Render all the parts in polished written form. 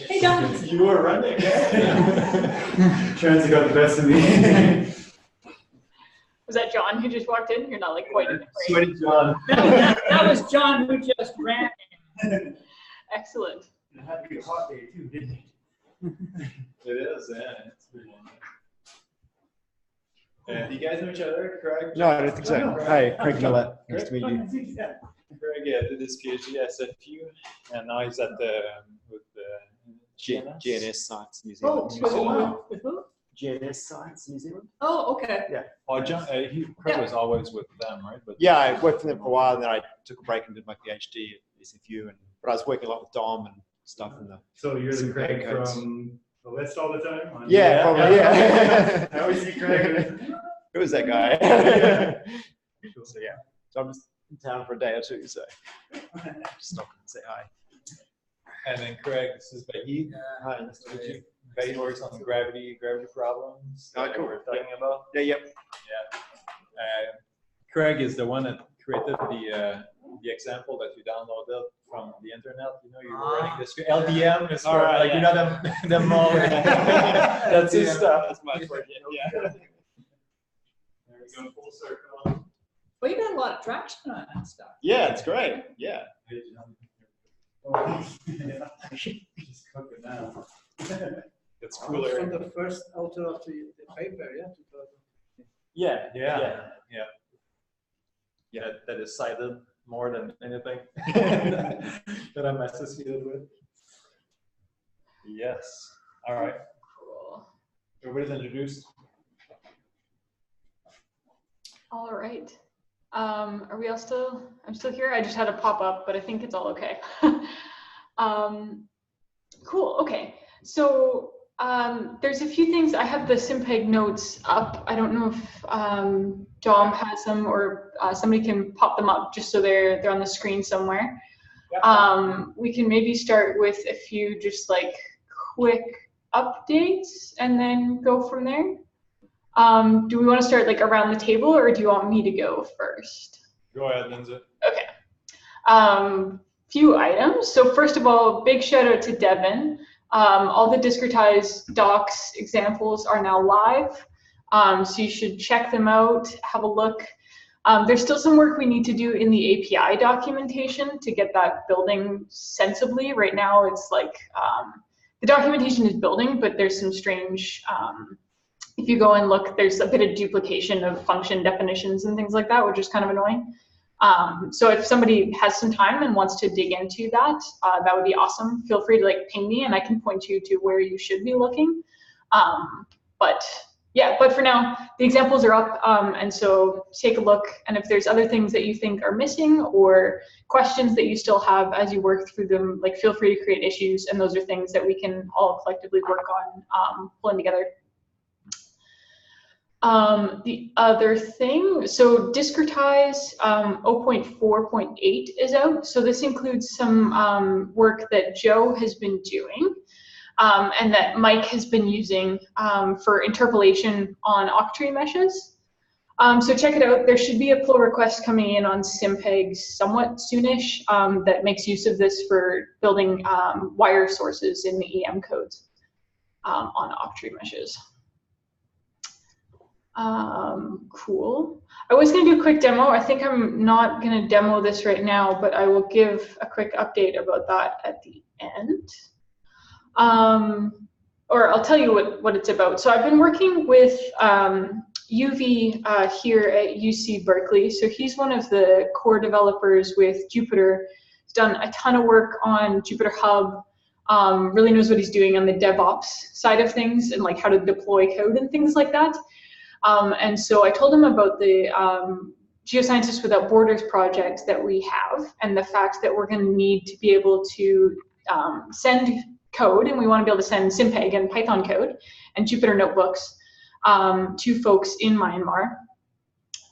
Hey, John. You were running. Transit got the best of me. Was that John who just walked in? You're not like quite in the frame. Sweaty John. That was John who just ran. Excellent. It had to be a hot day too, didn't it? It is, yeah. It's pretty do you guys know each other, Craig? No, I don't think so. No. Hi, Craig Miller. Nice to meet you. Craig did his PhD at SFU, and now he's at the with the GNS Science New Oh, Zealand. wow. with who? GNS Science New Zealand. Oh, okay. Yeah. Oh, John, Craig was always with them, right? But Yeah, I worked for them for a while, and then I took a break and did my PhD at SFU. But I was working a lot with Dom and stuff in the. So you're the Craig codes. from the list all the time? Yeah, probably. Yeah. I always see Craig. Who was that guy? So yeah, so I'm just in town for a day or two, so just stop and say hi. and then Craig, this is Behi. Hi, nice to meet you. Behi works on gravity problems. Oh, that cool. we're talking about. Yeah, yep. Yeah. Craig is the one that created the example that you downloaded from the internet. You know, you were running this LDM is for, right, like you know them all. That's his stuff. That's my part. Yeah. There we go, full circle. Well, you got a lot of traction on that stuff. Yeah, it's great. Yeah. Just cook it now. It's From cooler. the first author of the paper, yeah? Yeah. That is cited more than anything that I'm associated with. Yes. All right. Cool. Everybody's introduced. All right. Are we all still? I'm still here. I just had a pop up, but I think it's all okay. Cool. Okay. So there's a few things. I have the SimPEG notes up. I don't know if Dom has them or somebody can pop them up just so they're on the screen somewhere. Yep. We can maybe start with a few just like quick updates and then go from there. Do we want to start like around the table or do you want me to go first? Go ahead, Lindsay. Okay. Few items. So first of all, big shout out to Devin. All the discretized docs examples are now live. So you should check them out, have a look. There's still some work we need to do in the API documentation to get that building sensibly. Right now it's like, the documentation is building, but there's some strange, if you go and look, there's a bit of duplication of function definitions and things like that, which is kind of annoying. So if somebody has some time and wants to dig into that, that would be awesome. Feel free to like ping me and I can point you to where you should be looking. But for now, the examples are up, and so take a look. And if there's other things that you think are missing or questions that you still have as you work through them, like feel free to create issues, and those are things that we can all collectively work on pulling together. The other thing, so discretize 0.4.8 is out. So this includes some work that Joe has been doing and that Mike has been using for interpolation on octree meshes. So check it out. There should be a pull request coming in on SimPEG somewhat soonish that makes use of this for building wire sources in the EM codes on octree meshes. Cool. I was going to do a quick demo. I think I'm not going to demo this right now, but I will give a quick update about that at the end. Or I'll tell you what it's about. So I've been working with UV here at UC Berkeley. So he's one of the core developers with Jupyter. He's done a ton of work on Jupyter Hub. Really knows what he's doing on the DevOps side of things and like how to deploy code and things like that. And so I told him about the Geoscientists Without Borders project that we have and the fact that we're going to need to be able to send code, and we want to be able to send SimPEG and Python code and Jupyter notebooks to folks in Myanmar.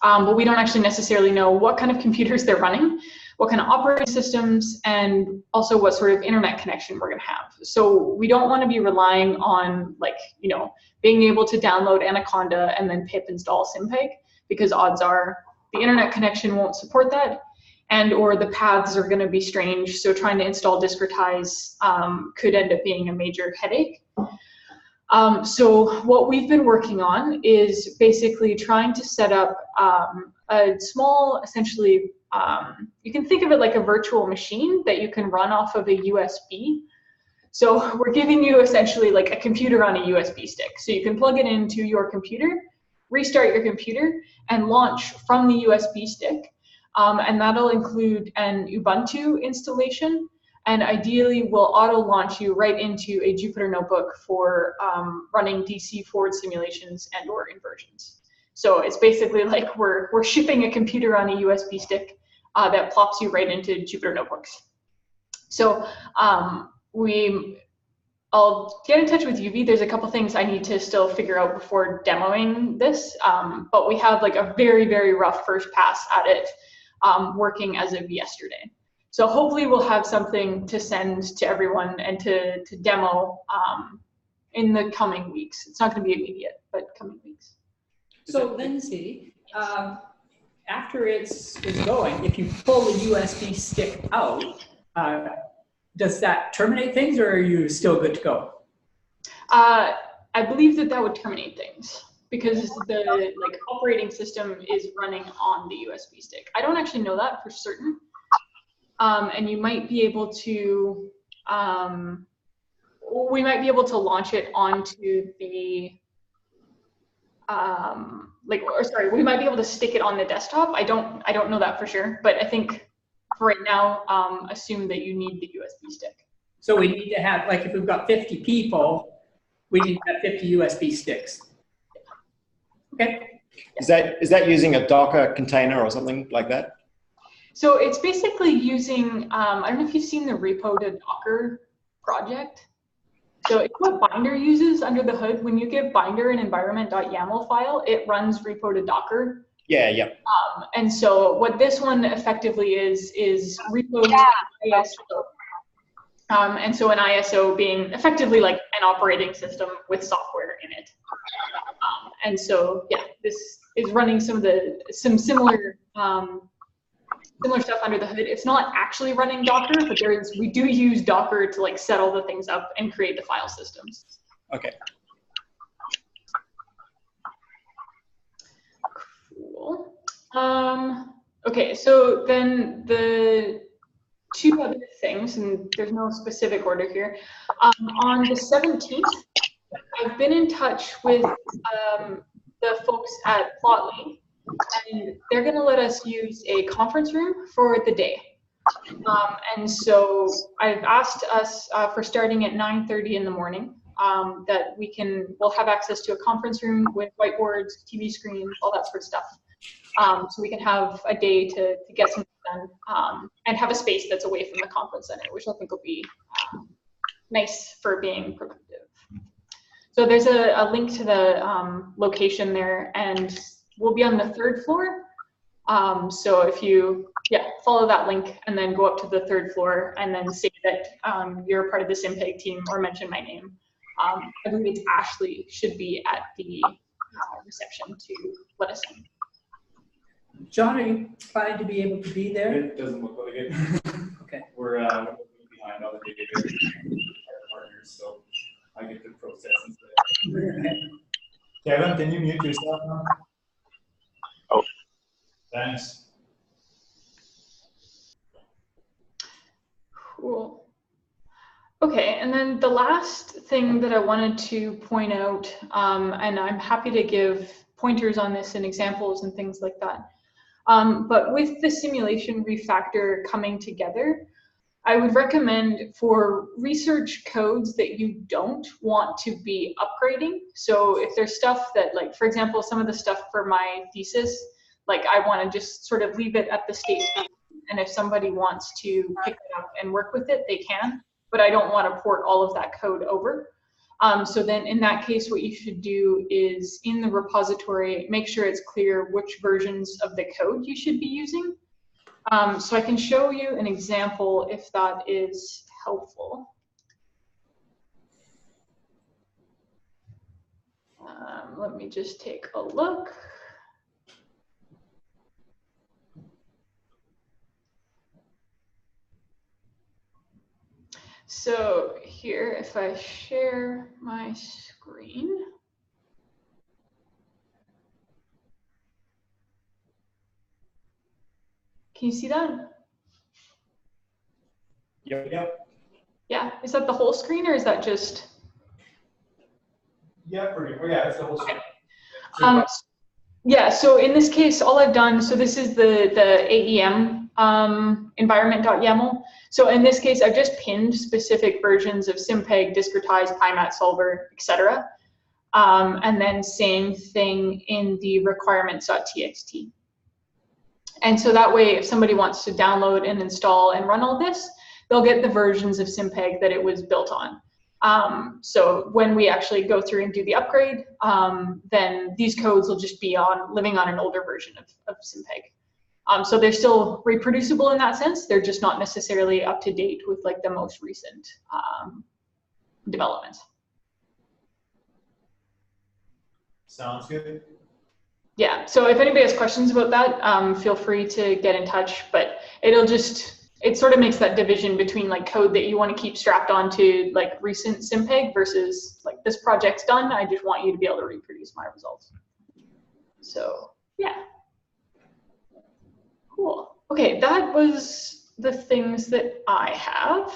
But we don't actually necessarily know what kind of computers they're running, what kind of operating systems, and also what sort of internet connection we're going to have. So we don't want to be relying on, like, you know, being able to download Anaconda and then pip install SimPEG, because odds are the internet connection won't support that. and or the paths are going to be strange. So trying to install discretize could end up being a major headache. So what we've been working on is basically trying to set up a small, essentially, you can think of it like a virtual machine that you can run off of a USB. So we're giving you essentially like a computer on a USB stick. So you can plug it into your computer, restart your computer, and launch from the USB stick. And that'll include an Ubuntu installation, and ideally will auto-launch you right into a Jupyter Notebook for running DC forward simulations and or inversions. So it's basically like we're shipping a computer on a USB stick that plops you right into Jupyter Notebooks. So I'll get in touch with UV. There's a couple things I need to still figure out before demoing this, but we have like a very, very rough first pass at it working as of yesterday. So hopefully we'll have something to send to everyone and to demo in the coming weeks. It's not going to be immediate, but coming weeks. So Lindsay, after it's going, if you pull the USB stick out, does that terminate things, or are you still good to go? I believe that would terminate things because the operating system is running on the USB stick. I don't actually know that for certain. And you might be able to, we might be able to launch it onto the, we might be able to stick it on the desktop. I don't know that for sure, but I think for right now, assume that you need the USB stick. So we need to have, like, if we've got 50 people, we need to have 50 USB sticks. Okay. Is that using a Docker container or something like that? So it's basically using, I don't know if you've seen the repo to Docker project. So it's what Binder uses under the hood. When you give Binder an environment.yaml file, it runs repo to Docker. Yeah, yeah. And so what this one effectively is repo to ISO. And so an ISO being effectively like an operating system with software in it. And so, yeah, this is running some similar stuff under the hood. It's not actually running Docker, but we do use Docker to like set all the things up and create the file systems. Okay. Cool. Okay, so then the two other things, and there's no specific order here. On the 17th, I've been in touch with the folks at Plotly, and they're going to let us use a conference room for the day. And so I've asked us for starting at 9:30 in the morning that we'll have access to a conference room with whiteboards, TV screens, all that sort of stuff. So we can have a day to get something done and have a space that's away from the conference center, which I think will be nice for being productive. So there's a link to the location there, and we'll be on the 3rd floor. So if you follow that link and then go up to the 3rd floor and then say that you're part of the SimPEG team or mention my name, I believe it's Ashley should be at the reception to let us in. John, are you planning to be able to be there? It doesn't look like it. Okay. We're behind all the database partners, so I get to process instead. Kevin, can you mute yourself now? Oh. Thanks. Cool. Okay, and then the last thing that I wanted to point out, and I'm happy to give pointers on this and examples and things like that, but with the simulation refactor coming together, I would recommend for research codes that you don't want to be upgrading. So if there's stuff that, like, for example, some of the stuff for my thesis, like I want to just sort of leave it at the state, and if somebody wants to pick it up and work with it, they can, but I don't want to port all of that code over. So then in that case, what you should do is in the repository, make sure it's clear which versions of the code you should be using. So I can show you an example if that is helpful. Let me just take a look. So here, if I share my screen. Can you see that? Yep. Yeah, is that the whole screen or is that just? Yeah, yeah, it's the whole screen. Yeah, so in this case, all I've done, so this is the AEM environment.yaml. So in this case, I've just pinned specific versions of SimPEG, discretize, PyMat solver, etc. And then same thing in the requirements.txt. And so that way, if somebody wants to download and install and run all this, they'll get the versions of SimPEG that it was built on. So when we actually go through and do the upgrade, then these codes will just be living on an older version of SimPEG. So they're still reproducible in that sense. They're just not necessarily up to date with like the most recent developments. Sounds good. Yeah, so if anybody has questions about that, feel free to get in touch, but it sort of makes that division between like code that you want to keep strapped onto like recent SimPEG versus like this project's done, I just want you to be able to reproduce my results. So yeah, cool. Okay, that was the things that I have.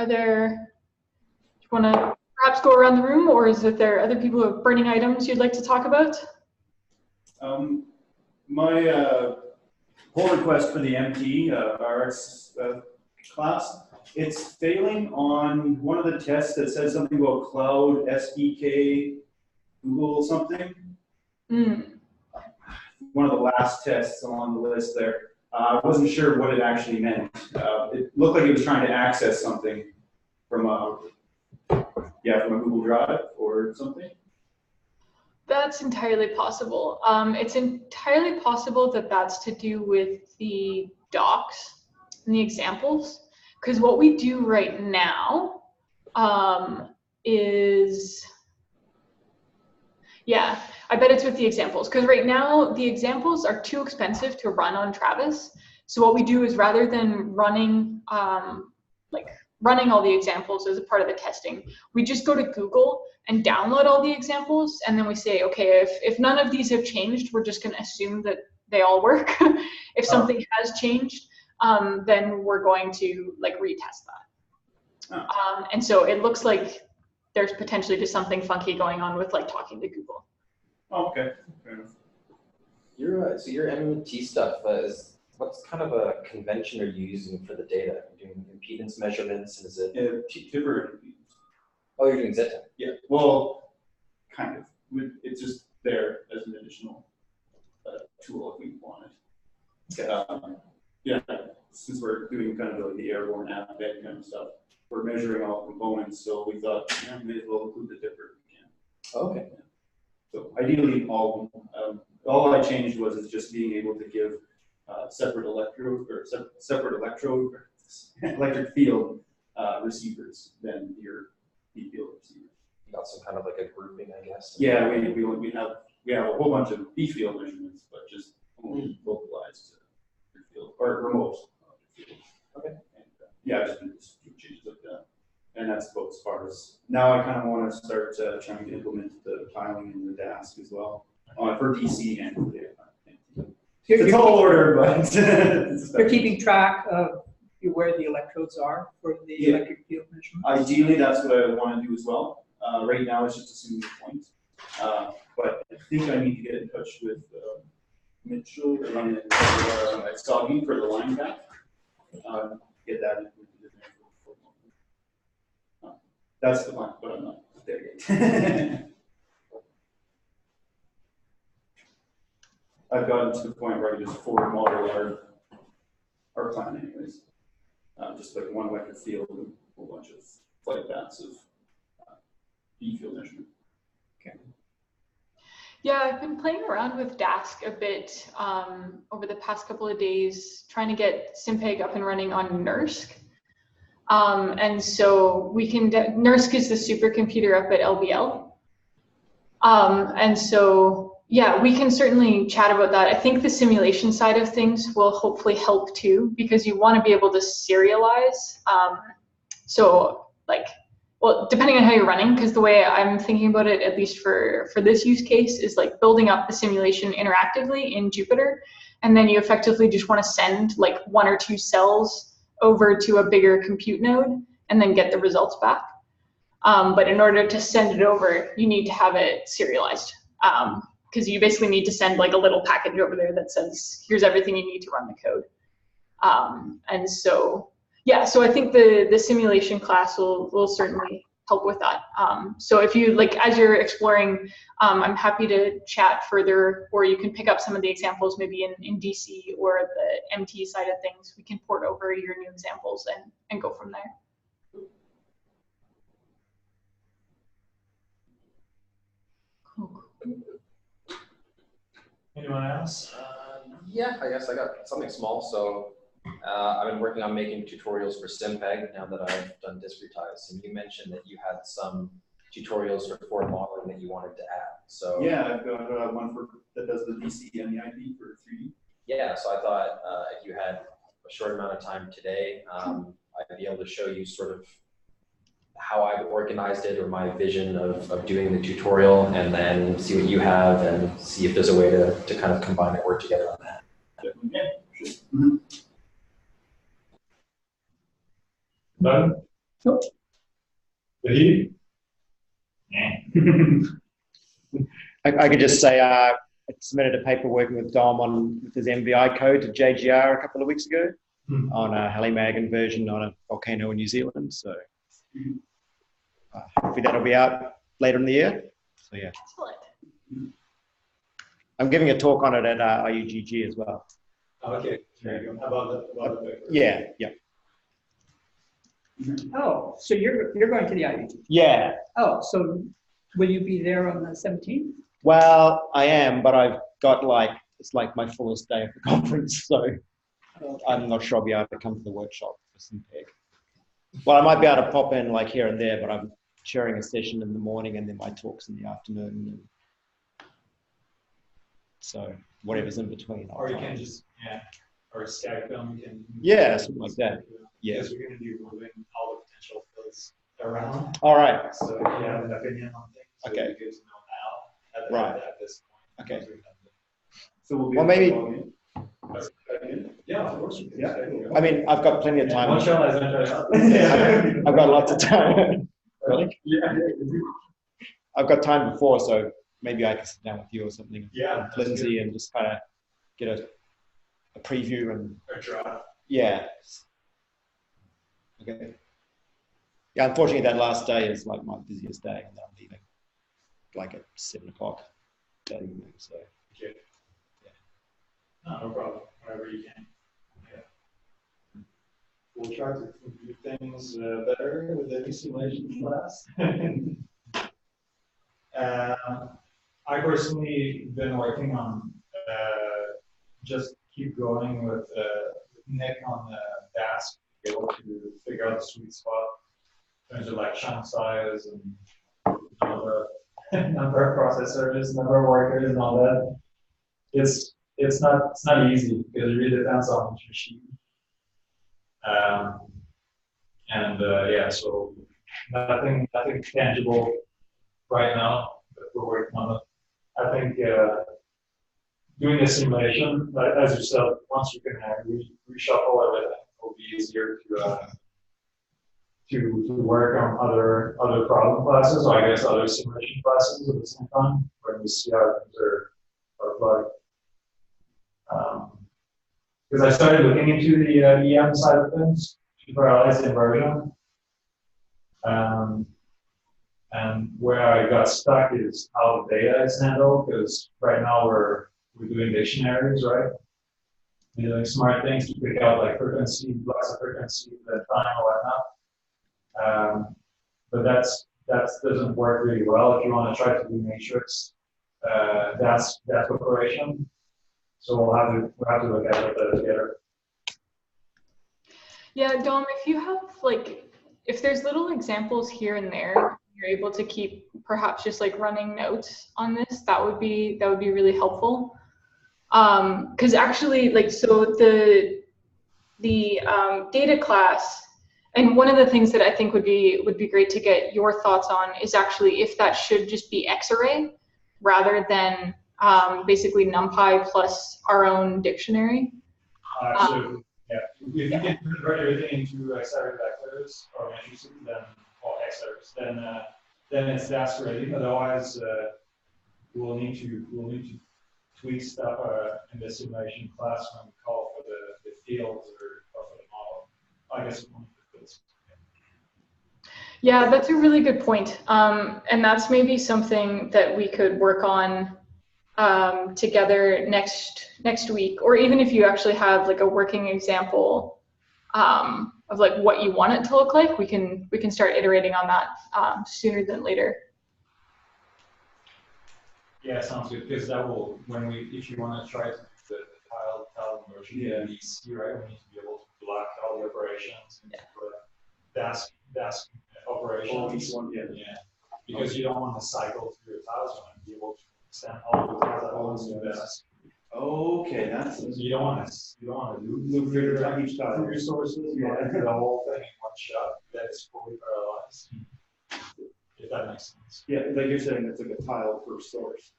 Do you want to perhaps go around the room, or is there other people who have burning items you'd like to talk about? My pull request for the MT RX class, it's failing on one of the tests that says something about cloud SDK Google something. One of the last tests on the list there. I wasn't sure what it actually meant. It looked like it was trying to access something from a Google Drive or something. That's entirely possible. It's entirely possible that that's to do with the docs and the examples, because what we do right now is, yeah, I bet it's with the examples, because right now the examples are too expensive to run on Travis. So what we do is rather than running running all the examples as a part of the testing, we just go to Google and download all the examples, and then we say, okay, if none of these have changed, we're just going to assume that they all work. If something has changed, then we're going to like retest that. And so it looks like there's potentially just something funky going on with like talking to Google. Oh, okay. Fair enough. So your MT stuff what's kind of a convention are you using for the data? Are you doing impedance measurements? Is it? Tipper impedance. Oh, you're doing Z-time. Yeah. Well, kind of. It's just there as an additional tool if we want it. Okay. Yeah. Since we're doing kind of like the airborne app-ed kind of stuff, we're measuring all components, so we thought, we may as well include the Tipper if we can. Okay. Yeah. So ideally, all I changed was just being able to give separate electric field receivers than your B field receiver. You got some kind of like a grouping, I guess. Yeah, we have a whole bunch of B field measurements, but just only localized to your field or remote field. Okay. And, just changes like that. And that's about as far as now. I kind of want to start trying to implement the tiling in the DASC as well for DC and for data. It's a tall order, but you're keeping track of where the electrodes are for the electric field measurement? Ideally, that's what I want to do as well. Right now, it's just assuming the point. But I think I need to get in touch with Mitchell and Soggy for the line path. Get that implemented there. That's the plan, but I'm not there yet. I've gotten to the point where I can just forward model our plan anyways. Just like one electric field and a whole bunch of flight paths of B field measurement. Okay. Yeah, I've been playing around with DASC a bit over the past couple of days, trying to get SimPEG up and running on NERSC. And so we can, NERSC is the supercomputer up at LBL. And so, yeah, we can certainly chat about that. I think the simulation side of things will hopefully help too, because you want to be able to serialize So like, well, depending on how you're running, because the way I'm thinking about it, at least for this use case, is like building up the simulation interactively in Jupyter, and then you effectively just want to send like 1 or 2 cells over to a bigger compute node and then get the results back. But in order to send it over, you need to have it serialized, because you basically need to send like a little package over there that says, here's everything you need to run the code. And so, yeah, so I think the simulation class will certainly help with that. So if you, like, as you're exploring, I'm happy to chat further, or you can pick up some of the examples maybe in DC or the MT side of things. We can port over your new examples and go from there. Cool. Anyone else? Yeah, I guess I got something small. So I've been working on making tutorials for SimPEG now that I've done discretize. And you mentioned that you had some tutorials for forward modeling that you wanted to add. So yeah, I've got one that does the DC and the IP for 3D. Yeah, so I thought if you had a short amount of time today, I'd be able to show you sort of how I've organized it or my vision of doing the tutorial, and then see what you have and see if there's a way to kind of combine and work together on that. Definitely, yeah, sure. Mm-hmm. None? Nope. Vahid? I could just say I submitted a paper working with Dom with his MVI code to JGR a couple of weeks ago on a Halimag inversion on a volcano in New Zealand. So hopefully that'll be out later in the year. So yeah. Excellent. I'm giving a talk on it at IUGG as well. Okay, there you go. About the paper. Yeah, yeah. Oh, so you're going to the IUG? Yeah. Oh, so will you be there on the 17th? Well, I am, but I've got it's like my fullest day of the conference, so Okay. I'm not sure I'll be able to come to the workshop for SimPEG. Well, I might be able to pop in like here and there, but I'm sharing a session in the morning and then my talks in the afternoon. And so whatever's in between. Or you can just, or Skype them. You can. Yeah, something like that. Yeah. Because we're going to be moving all the potential fields around. All right. So if you have an opinion on things, Okay. it'd be good to know now at this point. Okay. So we'll be Well, maybe. Yeah, of course. Yeah. I mean, I've got plenty of time. Montreal has entered. I've got lots of time. Really? Yeah. I've got time before, so maybe I can sit down with you or something. Yeah. With Lindsay, and just kind of get a preview and. A draft. Yeah. Okay. Yeah, unfortunately, that last day is like my busiest day, and then I'm leaving like at 7 o'clock that evening. So. Okay. Yeah. No problem. Whenever you can. Yeah. We'll try to do things better with the simulation class. I personally been working on just keep going with Nick on the DAS to be able to figure out the sweet spot in terms of like chunk size and number of processors, number of workers, and all that. It's not easy because it really depends on each machine. So nothing tangible right now, but we're working on it. I think doing a simulation, as you said, once you can reshuffle everything, it will be easier to work on other problem classes, or I guess other simulation classes at the same time when we see how things are applied. Because I started looking into the EM side of things, parallelized inversion. And where I got stuck is how data is handled, because right now we're doing dictionaries, right? We're doing smart things to pick out like frequency, blocks of frequency, the time or whatnot. But that doesn't work really well if you want to try to do matrix. That's operation. So we'll have to look at it together. Yeah, Dom, if you have if there's little examples here and there, you're able to keep perhaps just like running notes on this, that would be really helpful. Because actually, so the data class And one of the things that I think would be great to get your thoughts on is actually if that should just be Xarray rather than basically NumPy plus our own dictionary. Absolutely. Yeah. If you can convert everything into Xarray vectors or matrices, then or Xers, then it's that's ready. Otherwise, we'll need to tweak stuff in the simulation class when we call for the fields or for the model. I guess one of the fields. Yeah, that's a really good point. And that's maybe something that we could work on together next week, or even if you actually have like a working example of like what you want it to look like, we can start iterating on that sooner than later. Yeah, sounds good, because that will, if you want to try to do the tile version, right, we need to be able to block all the operations and dask operations. Because you don't want to cycle through your tiles, you want to be able to extend all the tiles at once to dask. Okay, that's. So you don't want to loop figure out each tile resources. You want to do the whole thing in one shot. That is fully parallelized. If that makes sense. Yeah, like you're saying, it's like a tile per source.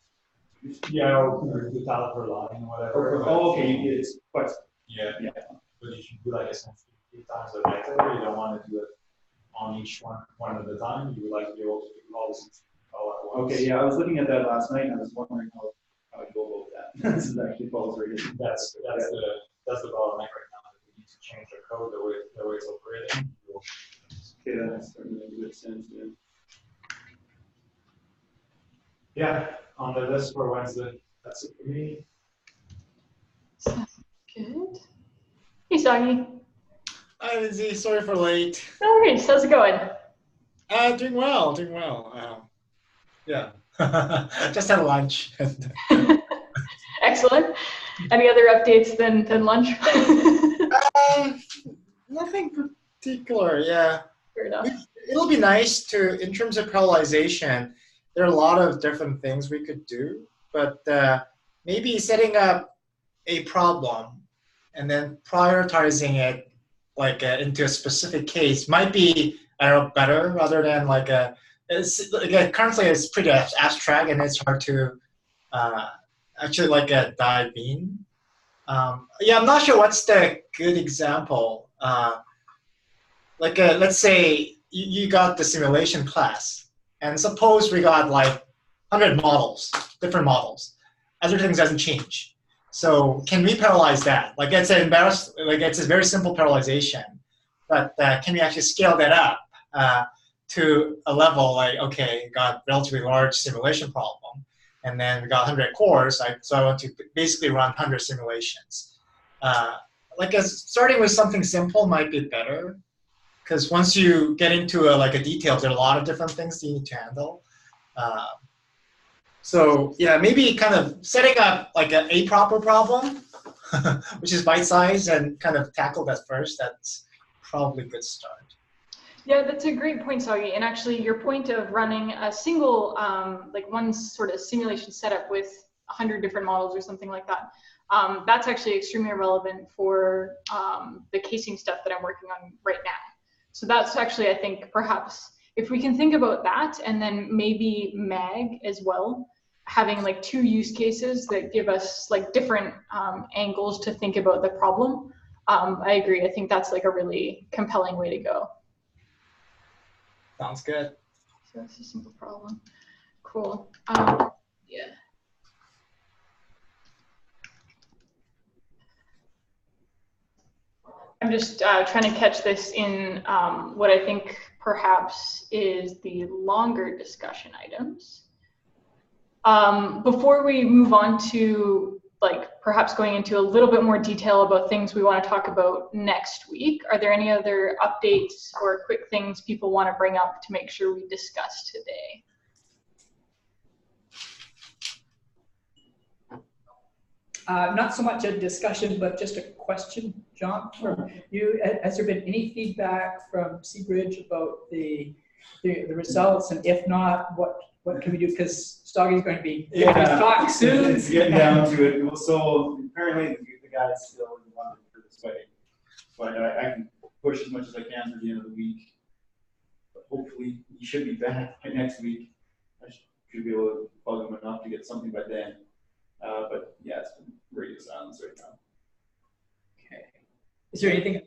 Yeah, or the tile per line, whatever. Oh, okay, it's quite. Yeah. But if you do like essentially 3 times a vector, you don't want to do it on each one at a time. You would like to be able to do all this all at once. Okay, yeah, I was looking at that last night and I was wondering how to go about that. This is actually falls right in. That's the bottleneck right now. We need to change the code the way it's operating. Okay, that's starting to make good sense then. Yeah, on the list for Wednesday. That's it for me. Sounds good. Hey, Soggy. Hi, Lindsay. Sorry for late. No worries. How's it going? Doing well. Yeah. Just had lunch. Excellent. Any other updates than lunch? Nothing particular. Yeah. Fair enough. It'll be nice to, in terms of parallelization, there are a lot of different things we could do, but maybe setting up a problem and then prioritizing it like into a specific case might be, I don't know, better rather than like currently it's pretty abstract and it's hard to actually like dive in. Yeah, I'm not sure what's the good example. Let's say you got the simulation class, and suppose we got like 100 models, different models. Everything doesn't change. So can we parallelize that? Like it's a very simple parallelization, but can we actually scale that up to a level like, okay, got relatively large simulation problem, and then we got 100 cores, so I want to basically run 100 simulations. Starting with something simple might be better, because once you get into a detail, there are a lot of different things you need to handle. So yeah, maybe kind of setting up like a proper problem, which is bite-sized, and kind of tackle that first. That's probably a good start. Yeah, that's a great point, Soggy. And actually, your point of running a single, one sort of simulation setup with 100 different models or something like that, that's actually extremely relevant for the casing stuff that I'm working on right now. So that's actually, I think, perhaps if we can think about that, and then maybe MAG as well, having like 2 use cases that give us like different angles to think about the problem. I agree. I think that's like a really compelling way to go. Sounds good. So that's a simple problem. Cool. Yeah. I'm just trying to catch this in what I think perhaps is the longer discussion items. Before we move on to perhaps going into a little bit more detail about things we want to talk about next week, are there any other updates or quick things people want to bring up to make sure we discuss today? Not so much a discussion, but just a question, John, from you. Has there been any feedback from Seabridge about the results? And if not, what can we do? Because Stoggy's going to be giving his talk soon. It's getting down to it. So apparently the guy's still in London for this wedding. But push as much as I can through the end of the week. But hopefully, he should be back by next week. I should be able to bug him enough to get something by then. But yeah, it's been radio silence right now. Okay. Is there anything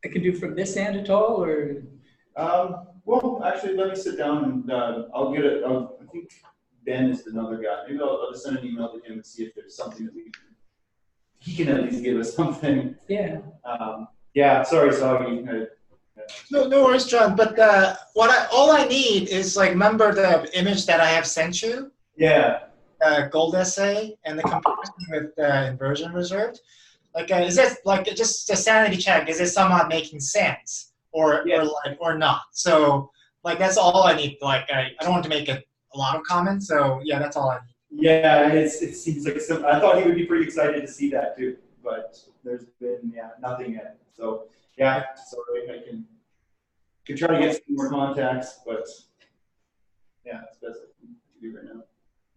I can do from this end at all, or? Well, actually, let me sit down and I'll get it. I think Ben is another guy. Maybe I'll just send an email to him and see if there's something that he can at least give us something. Yeah. Yeah. Sorry, Soggy. No worries, John. But all I need is like, remember the image that I have sent you? Yeah. Gold essay and the comparison with inversion reserved. Like, is this like just a sanity check? Is it somehow making sense, or not? So like that's all I need. Like I don't want to make a lot of comments. So yeah, that's all I need. Yeah, it seems like I thought he would be pretty excited to see that too, but there's been nothing yet. So yeah, sorry, I can try to get some more contacts, but yeah, it's best I can do right now.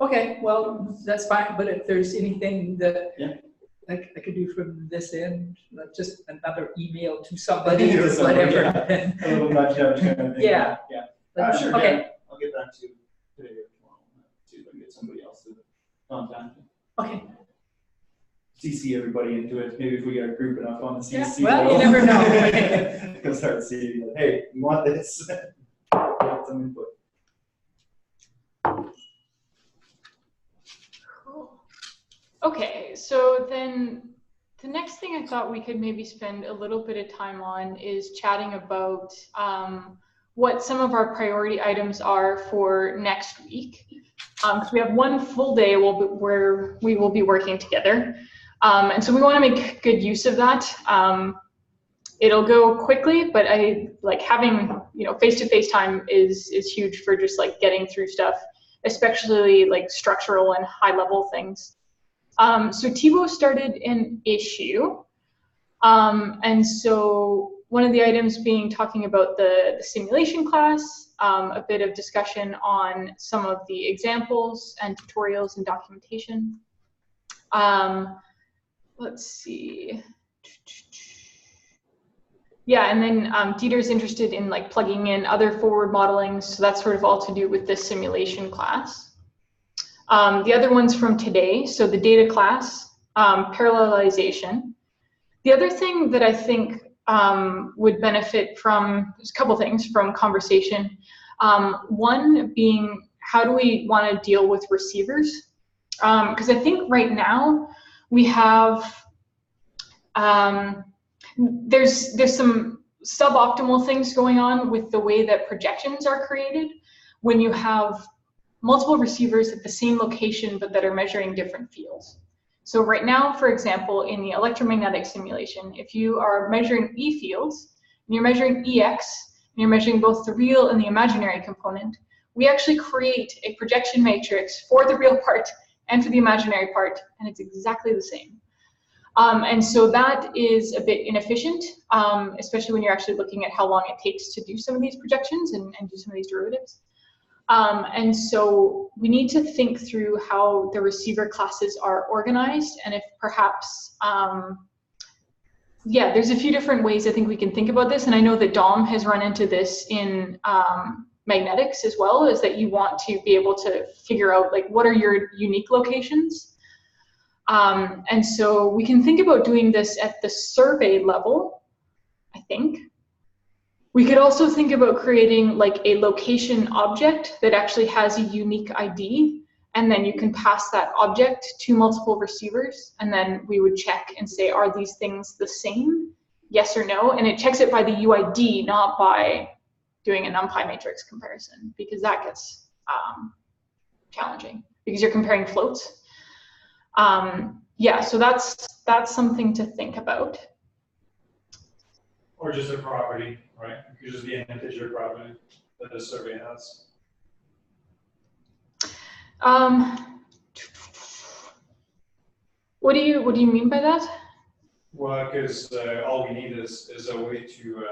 Okay, well that's fine. But if there's anything that I could do from this end, like just another email to somebody or whatever. Yeah. A little nudge kind of thing. Yeah. Sure. Okay. Yeah. I'll get back to you today or tomorrow. See if I can get somebody else to contact you. Okay. CC everybody into it. Maybe if we get a group enough on the CC. Yeah. Well, you never know. We'll start seeing like, hey, you want this? Get some input. Okay, so then the next thing I thought we could maybe spend a little bit of time on is chatting about what some of our priority items are for next week. Because we have one full day where we will be working together. And so we want to make good use of that. It'll go quickly, but I like having face-to-face time is huge for just like getting through stuff, especially like structural and high-level things. So Thibaut started an issue. And so one of the items being talking about the simulation class, a bit of discussion on some of the examples and tutorials and documentation. Let's see. Yeah, and then Dieter's interested in like plugging in other forward modelings. So that's sort of all to do with the simulation class. The other ones from today, so the data class, parallelization. The other thing that I think would benefit from, there's a couple things from conversation. One being, how do we want to deal with receivers? Because I think right now we have, there's some suboptimal things going on with the way that projections are created when you have multiple receivers at the same location but that are measuring different fields. So right now, for example, in the electromagnetic simulation, if you are measuring E fields, and you're measuring EX, and you're measuring both the real and the imaginary component, we actually create a projection matrix for the real part and for the imaginary part, and it's exactly the same. And so that is a bit inefficient, especially when you're actually looking at how long it takes to do some of these projections and do some of these derivatives. And so we need to think through how the receiver classes are organized, and if perhaps, yeah, there's a few different ways I think we can think about this, and I know that Dom has run into this in magnetics as well, is that you want to be able to figure out like what are your unique locations. And so we can think about doing this at the survey level, I think. We could also think about creating like a location object that actually has a unique ID, and then you can pass that object to multiple receivers, and then we would check and say, are these things the same? Yes or no? And it checks it by the UID, not by doing a NumPy matrix comparison, because that gets challenging because you're comparing floats. Yeah, so that's something to think about. Or just a property, right? It could just be an integer property that the survey has. What do you mean by that? Well, because all we need is a way to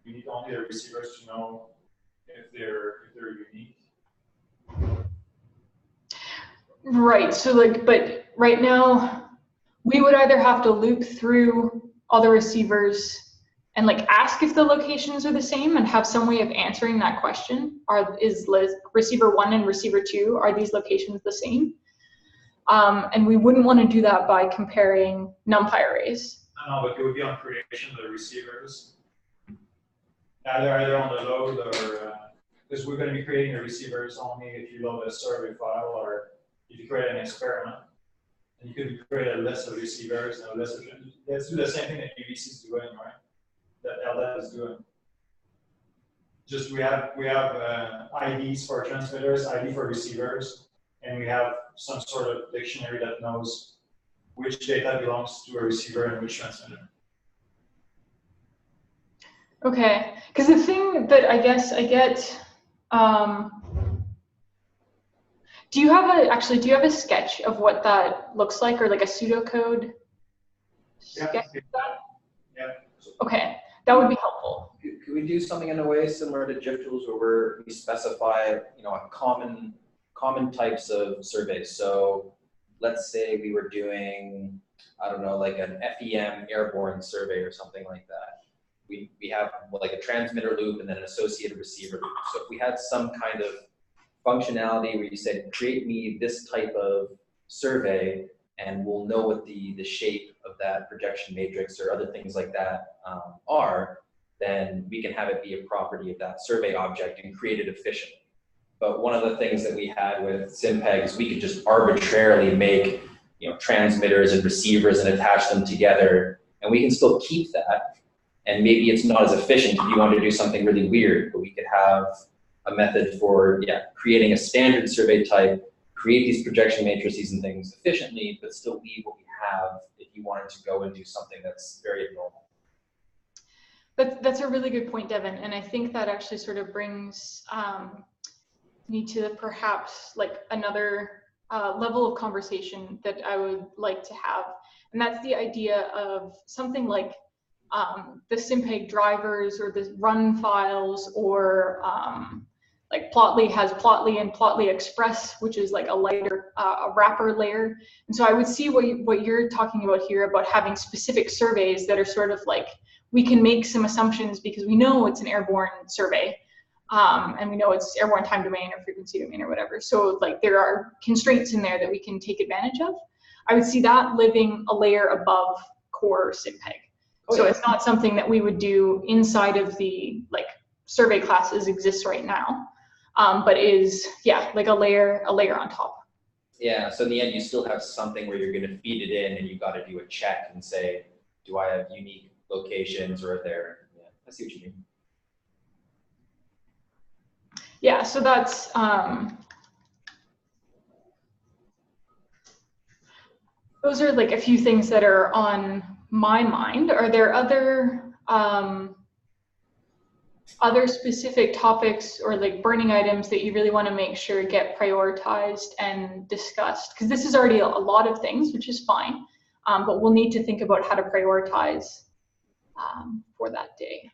we need only the receivers to know if they're unique. Right. So like, but right now we would either have to loop through all the receivers and like ask if the locations are the same and have some way of answering that question. Is receiver 1 and receiver 2, are these locations the same? And we wouldn't want to do that by comparing NumPy arrays. No, but it would be on creation of the receivers. Either on the load or, because we're going to be creating the receivers only if you load a survey file or if you create an experiment. And you could create a list of receivers and a list of, let's do the same thing that UVC is doing, right? That LDAP is doing. Just we have IDs for transmitters, ID for receivers, and we have some sort of dictionary that knows which data belongs to a receiver and which transmitter. Okay, because the thing that I guess I get, do you have a sketch of what that looks like, or like a pseudocode sketch? Yeah. Okay, that would be helpful. Could we do something in a way similar to GIF tools where we specify, a common types of surveys? So let's say we were doing, I don't know, like an FEM airborne survey or something like that. We have like a transmitter loop and then an associated receiver loop. So if we had some kind of functionality where you said, create me this type of survey, and we'll know what the shape of that projection matrix or other things like that are, then we can have it be a property of that survey object and create it efficiently. But one of the things that we had with SimPEG is we could just arbitrarily make transmitters and receivers and attach them together, and we can still keep that. And maybe it's not as efficient if you want to do something really weird, but we could have a method for creating a standard survey type, create these projection matrices and things efficiently, but still leave what we have if you wanted to go and do something that's very abnormal. That's a really good point, Devin, and I think that actually sort of brings me to perhaps like another level of conversation that I would like to have, and that's the idea of something like the SimPEG drivers or the run files, or like Plotly has Plotly and Plotly Express, which is like a lighter a wrapper layer. And so I would see what you're talking about here, about having specific surveys that are sort of like, we can make some assumptions because we know it's an airborne survey, and we know it's airborne time domain or frequency domain or whatever. So like there are constraints in there that we can take advantage of. I would see that living a layer above core SimPEG. So it's not something that we would do inside of the like survey classes exists right now, but is like a layer on top. Yeah. So in the end, you still have something where you're going to feed it in, and you got to do a check and say, do I have unique locations, or are there? Yeah, I see what you mean. Yeah. So that's those are like a few things that are on my mind. Are there other specific topics or like burning items that you really want to make sure get prioritized and discussed? Because this is already a lot of things, which is fine, but we'll need to think about how to prioritize for that day.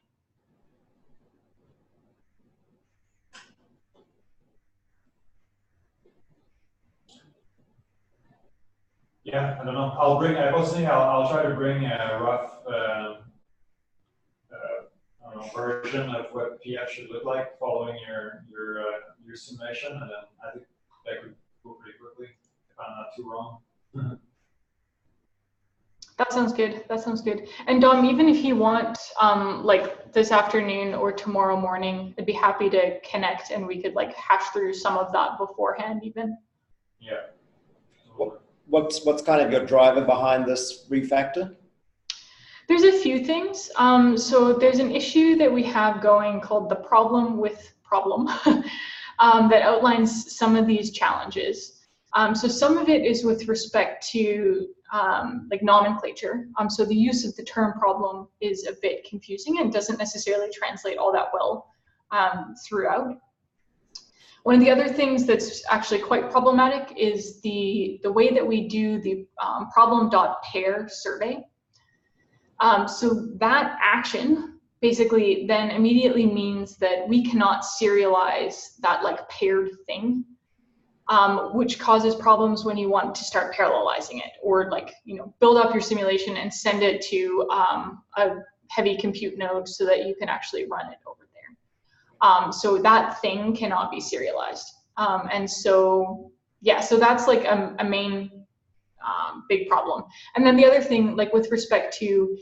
Yeah, I don't know. I'll try to bring a rough version of what PF should look like following your simulation, and then I think that could go pretty quickly if I'm not too wrong. That sounds good. That sounds good. And Dom, even if you want, like this afternoon or tomorrow morning, I'd be happy to connect and we could like hash through some of that beforehand even. Yeah. What's kind of your driver behind this refactor? There's a few things. So there's an issue that we have going called the problem with problem that outlines some of these challenges. So some of it is with respect to like nomenclature. So the use of the term problem is a bit confusing and doesn't necessarily translate all that well throughout. One of the other things that's actually quite problematic is the way that we do the problem.pair survey. So that action basically then immediately means that we cannot serialize that like paired thing, which causes problems when you want to start parallelizing it, or like, build up your simulation and send it to a heavy compute node so that you can actually run it over there. So that thing cannot be serialized. And so, yeah, so that's like a main big problem. And then the other thing, like with respect to,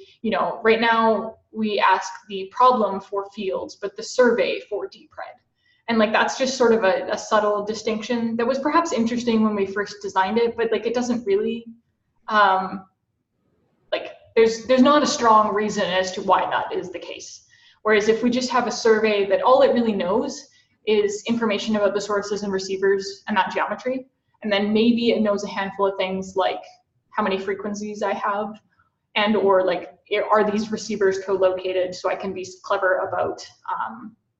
right now we ask the problem for fields, but the survey for dpred. And like that's just sort of a subtle distinction that was perhaps interesting when we first designed it, but like it doesn't really, like there's not a strong reason as to why that is the case. Whereas if we just have a survey that all it really knows is information about the sources and receivers and that geometry, and then maybe it knows a handful of things like how many frequencies I have, and or like are these receivers co-located so I can be clever about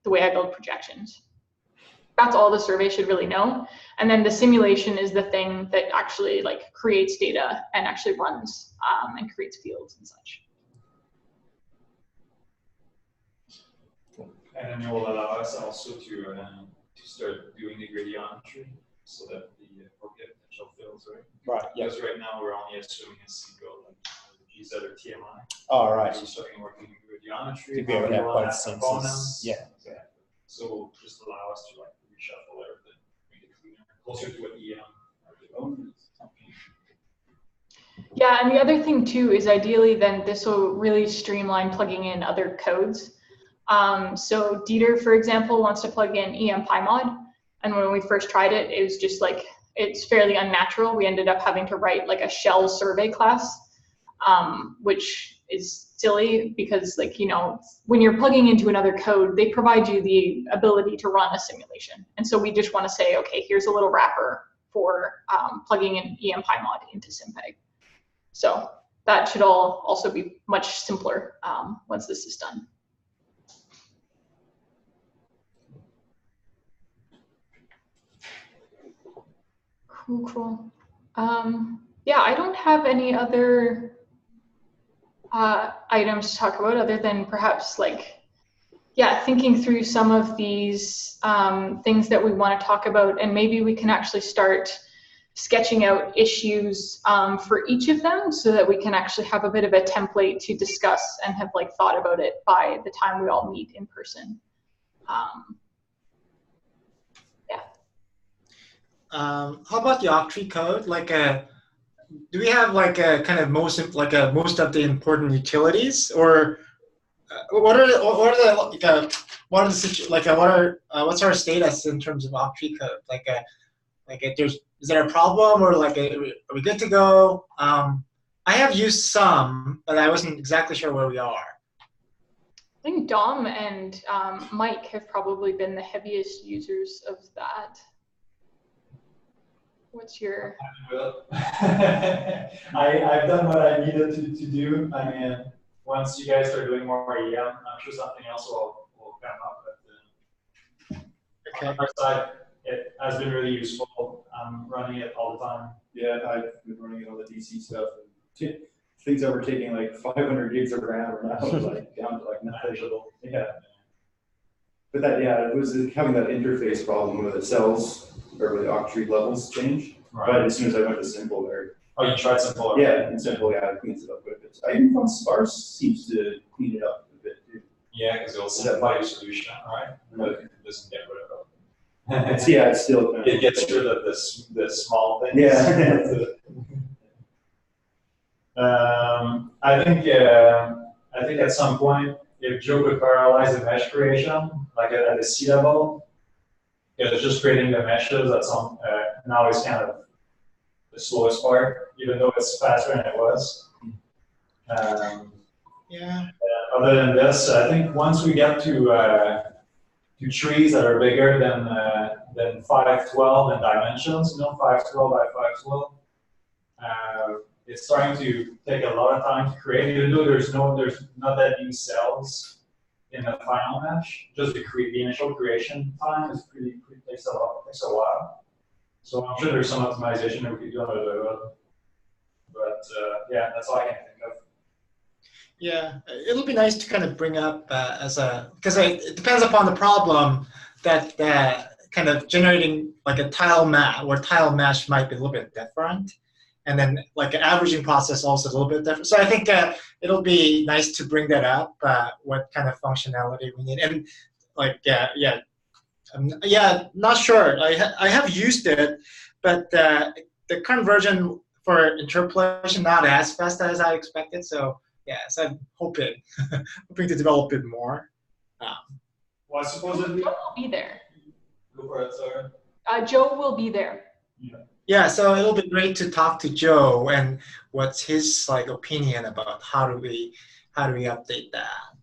the way I build projections. That's all the survey should really know. And then the simulation is the thing that actually like creates data and actually runs and creates fields and such. And then it will allow us also to start doing the gradiometry so that the forget potential fields, right? Right. Yeah. Because right now we're only assuming a single, like GZ or TMI. Oh, right. We're starting working in gradiometry. To be able to have both senses. Components. Yeah. Exactly. So just allow us to like reshuffle everything, make it cleaner, closer to what EM are developing. Yeah, and the other thing too is ideally then this will really streamline plugging in other codes. So Dieter, for example, wants to plug in EM-PyMod, and when we first tried it, it was just like, it's fairly unnatural. We ended up having to write like a shell survey class, which is silly because like, when you're plugging into another code, they provide you the ability to run a simulation. And so we just want to say, okay, here's a little wrapper for plugging in EM-PyMod into SimPEG. So that should all also be much simpler once this is done. Cool. Yeah, I don't have any other items to talk about other than perhaps like, yeah, thinking through some of these things that we want to talk about, and maybe we can actually start sketching out issues for each of them so that we can actually have a bit of a template to discuss and have like thought about it by the time we all meet in person. How about the octree code? Like, do we have like a kind of most of the important utilities, or what's our status in terms of octree code? Is there a problem, or like are we good to go? I have used some, but I wasn't exactly sure where we are. I think Dom and Mike have probably been the heaviest users of that. What's your? I've done what I needed to do. I mean, once you guys start doing more EM, I'm sure something else will come up. But Okay. on our side, it has been really useful. I'm running it all the time. Yeah, I've been running all the DC stuff. And things that were taking like 500 gigs of RAM are now like down to like manageable. Yeah. But it was having that interface problem with the cells or the octree levels change. Right. But as soon as I went to simple there. Oh, you tried simple? Yeah, and simple, it cleans it up quite a bit. I even found sparse seems to clean it up a bit too. Yeah, because it'll simplify your solution, right? But it doesn't get rid of it. It's still. It gets rid of the small things. Yeah. I think at some point, if Joe could parallelize the mesh creation, like at the sea level, it's just creating the meshes at some, now is kind of the slowest part, even though it's faster than it was. Other than this, I think once we get to trees that are bigger than 512 in dimensions, 512 by 512, it's starting to take a lot of time to create, even though there's not that many cells in the final mesh. Just the initial creation time is takes a while. So I'm sure there's some optimization that we could do under the hood. But that's all I can think of. Yeah, it'll be nice to kind of bring up because it depends upon the problem that kind of generating like a tile mesh might be a little bit different. And then like an averaging process also a little bit different. So I think it'll be nice to bring that up, what kind of functionality we need. And like, not sure. I have used it, but the current version for interpolation not as fast as I expected. So yeah, so I'm hoping to develop it more. Well, supposedly. Joe will be there. Go for it, sorry. Joe will be there. Yeah, so it'll be great to talk to Joe and what's his like opinion about how do we update that.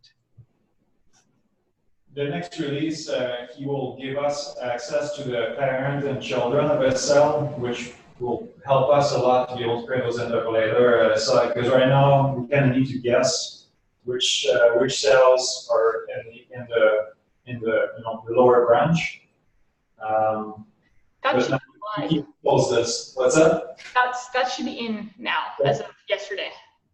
The next release, he will give us access to the parent and children of a cell, which will help us a lot to be able to create those interpolator. Because right now we kind of need to guess which cells are in the lower branch. That should he pulls this. What's that? that should be in now as of yesterday.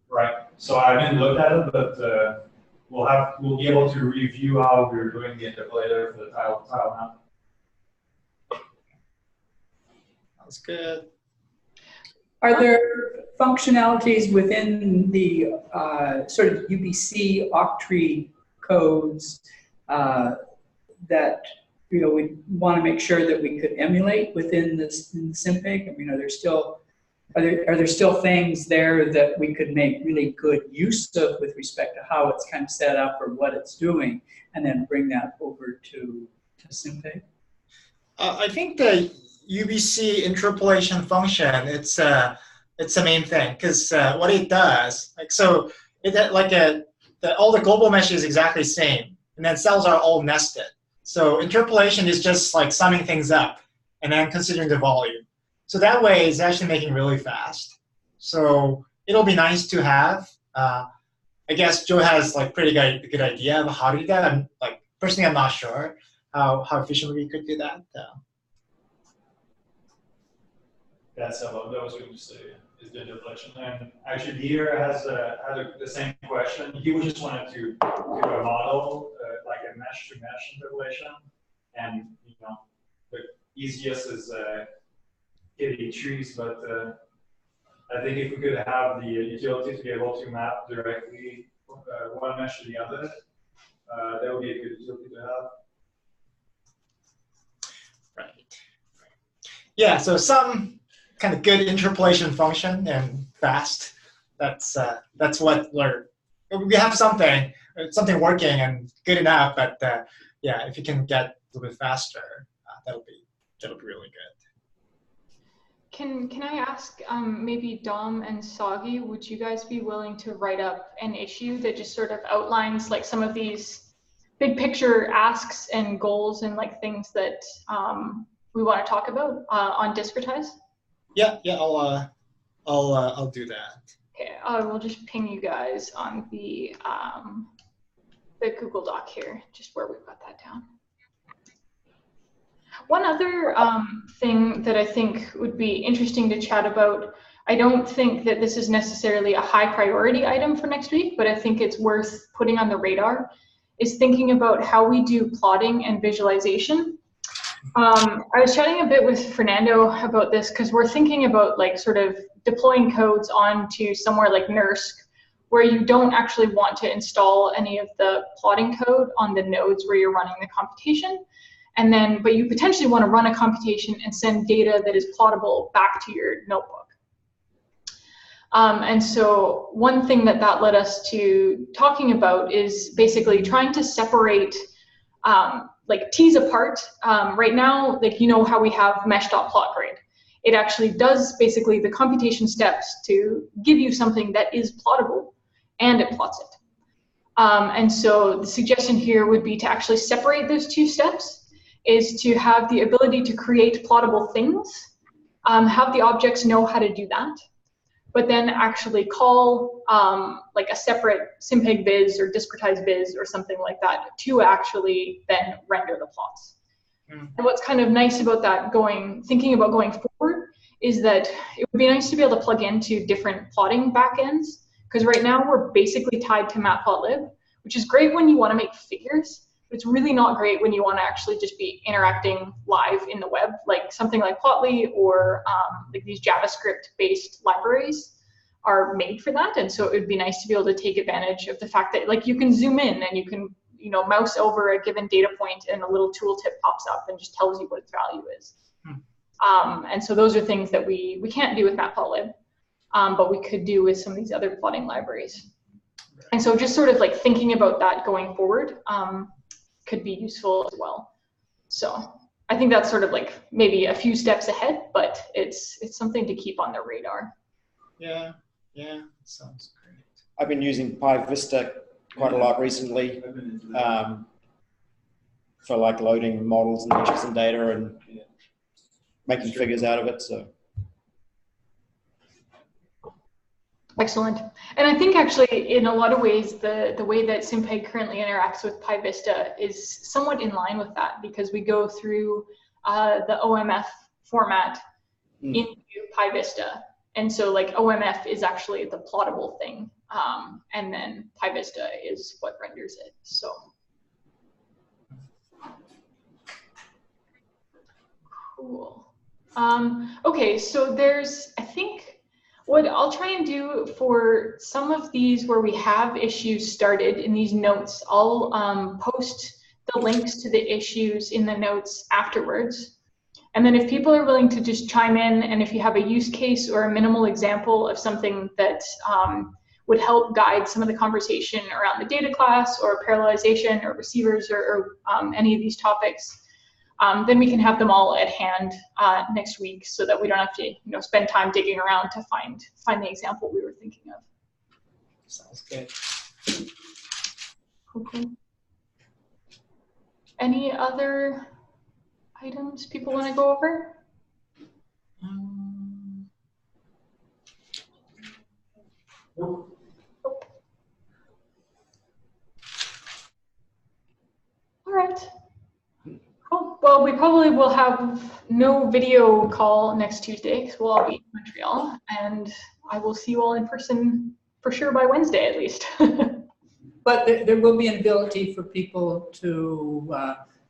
Right. So I didn't look at it, but we'll be able to review how we're doing the interpolator for the tile map. That's good. Are there functionalities within the sort of UBC Octree codes that we want to make sure that we could emulate within this in SimPEG? I mean, are there still things there that we could make really good use of with respect to how it's kind of set up or what it's doing, and then bring that over to SimPEG? I think the UBC interpolation function, it's the main thing, because what it does, all the global mesh is exactly the same, and then cells are all nested. So interpolation is just like summing things up and then considering the volume. So that way it's actually making really fast. So it'll be nice to have. I guess Joe has like pretty good idea of how to do that. I'm like, personally, I'm not sure how efficiently we could do that. That's about that was going to say is the interpolation. And actually, Deer has had the same question. He just wanted to do a model like a mesh-to-mesh interpolation, and the easiest is hitting trees. But I think if we could have the utility to be able to map directly one mesh to the other, that would be a good utility to have. Right. Yeah. So some kind of good interpolation function and fast. That's what we have something working and good enough. But yeah, if you can get a little bit faster, that'll be really good. Can I ask maybe Dom and Soggy, would you guys be willing to write up an issue that just sort of outlines like some of these big picture asks and goals and like things that we want to talk about on Discretize? Yeah, I'll do that. Okay, I will just ping you guys on the Google Doc here, just where we've got that down. One other thing that I think would be interesting to chat about, I don't think that this is necessarily a high priority item for next week, but I think it's worth putting on the radar, is thinking about how we do plotting and visualization. I was chatting a bit with Fernando about this because we're thinking about like sort of deploying codes onto somewhere like NERSC, where you don't actually want to install any of the plotting code on the nodes where you're running the computation. And then, but you potentially want to run a computation and send data that is plottable back to your notebook. And so one thing that led us to talking about is basically trying to separate, like tease apart. Right now, like how we have mesh.plotGrid. It actually does basically the computation steps to give you something that is plottable, and it plots it. And so the suggestion here would be to actually separate those two steps, is to have the ability to create plottable things, have the objects know how to do that, but then actually call like a separate SimPEG viz or Discretize viz or something like that to actually then render the plots. And what's kind of nice about that thinking about going forward is that it would be nice to be able to plug into different plotting backends, because right now we're basically tied to matplotlib, which is great when you want to make figures. it's really not great when you want to actually just be interacting live in the web, like something like Plotly or like these JavaScript-based libraries are made for that. And so it would be nice to be able to take advantage of the fact that like you can zoom in and you can, you know, mouse over a given data point and a little tooltip pops up and just tells you what its value is. And so those are things that we can't do with Matplotlib, but we could do with some of these other plotting libraries. And so just sort of like thinking about that going forward could be useful as well. So I think that's sort of like maybe a few steps ahead, but it's something to keep on the radar. Yeah, sounds great. I've been using PyVista quite a lot recently for like loading models and pictures and data and making figures out of it. So excellent. And I think actually in a lot of ways, the way that SimPEG currently interacts with PyVista is somewhat in line with that, because we go through the OMF format into PyVista. And so like OMF is actually the plottable thing. And then PyVista is what renders it. So cool. Okay, so there's, I think, what I'll try and do for some of these where we have issues started in these notes, I'll post the links to the issues in the notes afterwards. And then if people are willing to just chime in, and if you have a use case or a minimal example of something that would help guide some of the conversation around the data class or parallelization or receivers or any of these topics, then we can have them all at hand next week, so that we don't have to, you know, spend time digging around to find the example we were thinking of. Sounds good. Okay. Any other items people want to go over? Nope. All right. Cool. Well, we probably will have no video call next Tuesday because we'll all be in Montreal, and I will see you all in person for sure by Wednesday at least. But there will be an ability for people to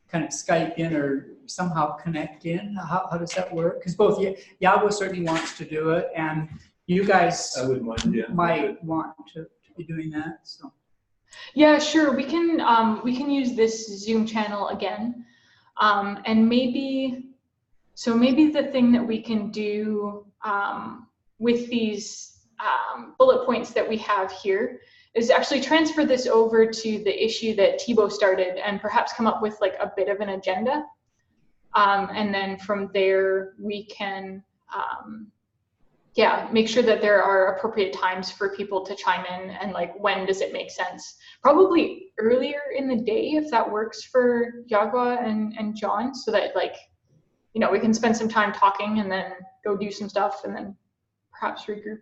kind of Skype in or somehow connect in. How does that work? Because both Yago certainly wants to do it, and you guys I wouldn't mind, yeah. might want to be doing that. So Yeah, sure. We can use this Zoom channel again, and maybe the thing that we can do with these bullet points that we have here is actually transfer this over to the issue that Thibaut started, and perhaps come up with like a bit of an agenda, and then from there we can make sure that there are appropriate times for people to chime in, and like when does it make sense. Probably earlier in the day if that works for Yagua and John, so that like, you know, we can spend some time talking and then go do some stuff and then perhaps regroup.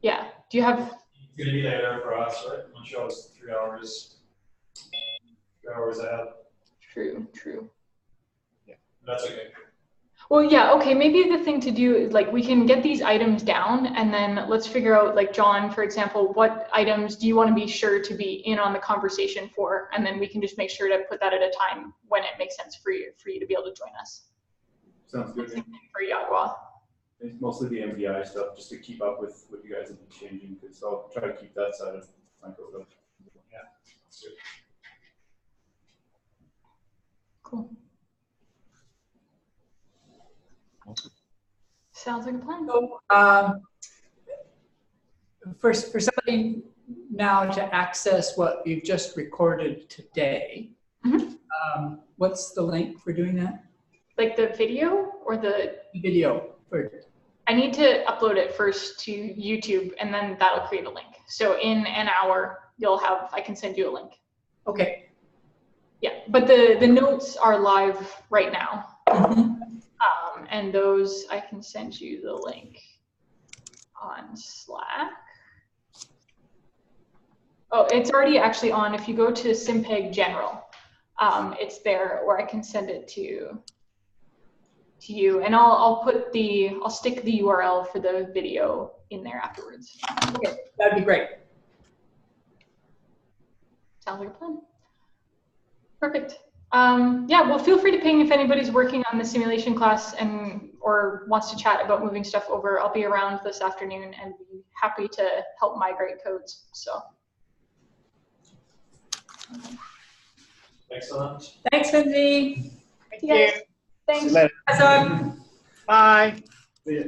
Yeah, do you have? It's gonna be later for us, right? Montreal is 3 hours. 3 hours ahead. True. Yeah, that's okay. Well, yeah, okay, maybe the thing to do is like we can get these items down, and then let's figure out, like John, for example, what items do you want to be sure to be in on the conversation for, and then we can just make sure to put that at a time when it makes sense for you to be able to join us. Sounds good. For Yagua. It's mostly the MVI stuff, just to keep up with what you guys have been changing, because I'll try to keep that side of my code up. Yeah, that's good. Cool. Sounds like a plan. So, for somebody now to access what you've just recorded today, what's the link for doing that? Like the video or the video? I need to upload it first to YouTube, and then that'll create a link. So in an hour, I can send you a link. Okay. Yeah, but the notes are live right now. And those, I can send you the link on Slack. Oh, it's already actually on. If you go to SimPEG General, it's there, or I can send it to you, and I'll stick the URL for the video in there afterwards. Okay, that'd be great. Sounds like a plan. Perfect. Yeah, well, feel free to ping if anybody's working on the simulation class or wants to chat about moving stuff over. I'll be around this afternoon and be happy to help migrate codes. So. Thanks so much. Thanks, Lindsay. Thank you. Thanks. See you later. Bye. Bye. So, yeah.